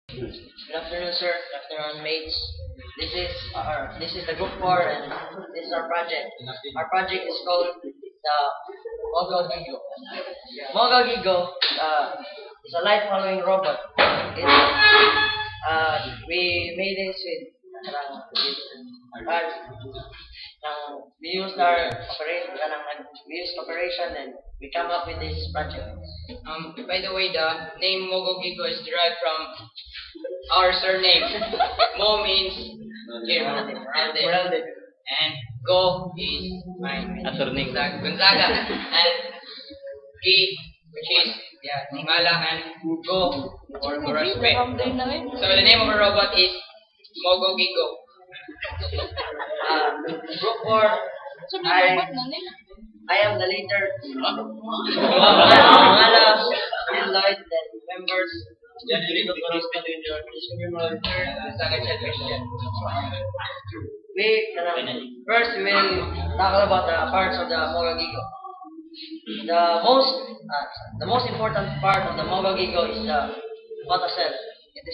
Good afternoon, sir. Good afternoon, mates. This is the group 4, and this is our project. Our project is called the Mogo Gigo. Mogo Gigo is a light following robot. We made this with we used operation, and we come up with this project. By the way, the name Mogo Gigo is derived from our surname. Mo means here, rounded, and Go is mine, surname. Gonzaga, and G, which is Tingala, and Go or Gorospe. So the name of our robot is Mogo Gigo. Group 4, I am the leader. And Lloyd, the members. First we will talk about the parts of the Mogo Gigo. The most important part of the Mogo Gigo is the photocell. It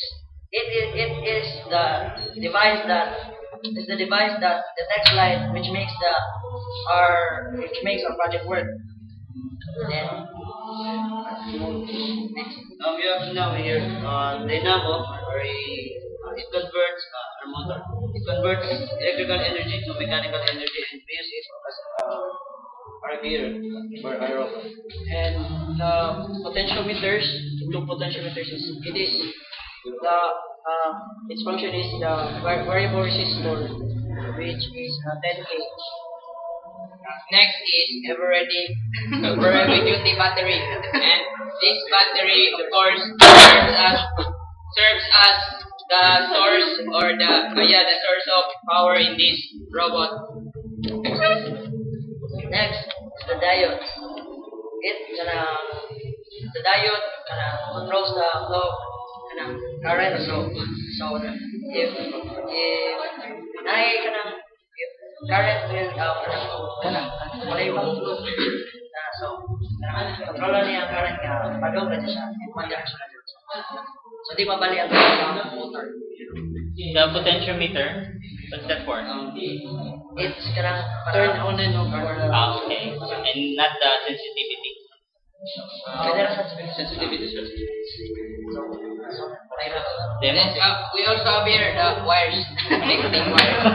is the device that detects light, which makes our project work. Then we have now here dynamo, or it converts our motor. It converts electrical energy to mechanical energy, and we use it as our gear for our robot. and the potentiometers, its function is the variable resistor, which is 10K. Next is ever-ready duty battery, and this battery, of course, serves as the source or the source of power in this robot. Next is the diode. The diode controls the flow current. So if current will flow, so controller niya ang current nga padong na siya, one direction na siya. So di mabali ang motor. The potentiometer, what's that for? It's turn on and off for the Okay. And not the sensitivity. Sensitivity. Then we also have here the wires, connecting wires.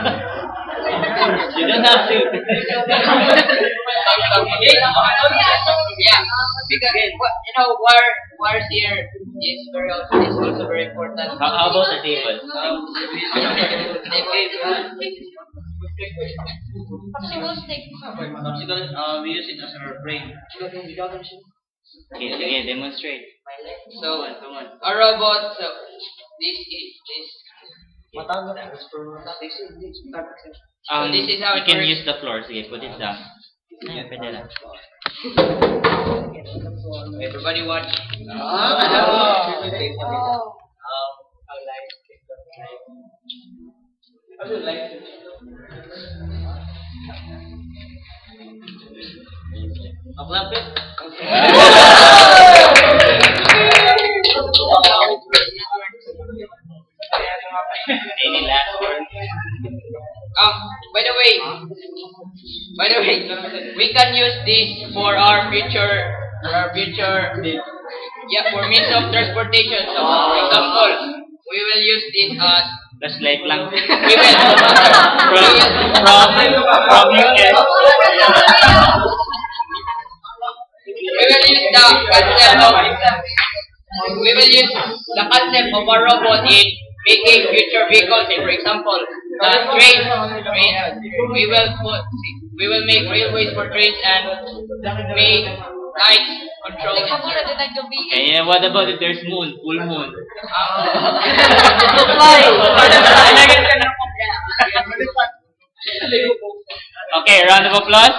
You don't have to. Yeah, because wires here is also very important. How about the table? Popsicle, we use it as our brain. Okay, demonstrate. So our robot, this is this is how you it can works. use the floor. Sige, put it down. Yeah, pwede lang. Everybody watch. Any last word? By the way, we can use this for our future, for means of transportation. So, for example, we will use this as Flashlight lang. we will use the concept of a robot in making future vehicles. For example, the train. We will make railways for trains and make lights control. Okay, and what about if there's moon? Full moon. Okay, round of applause.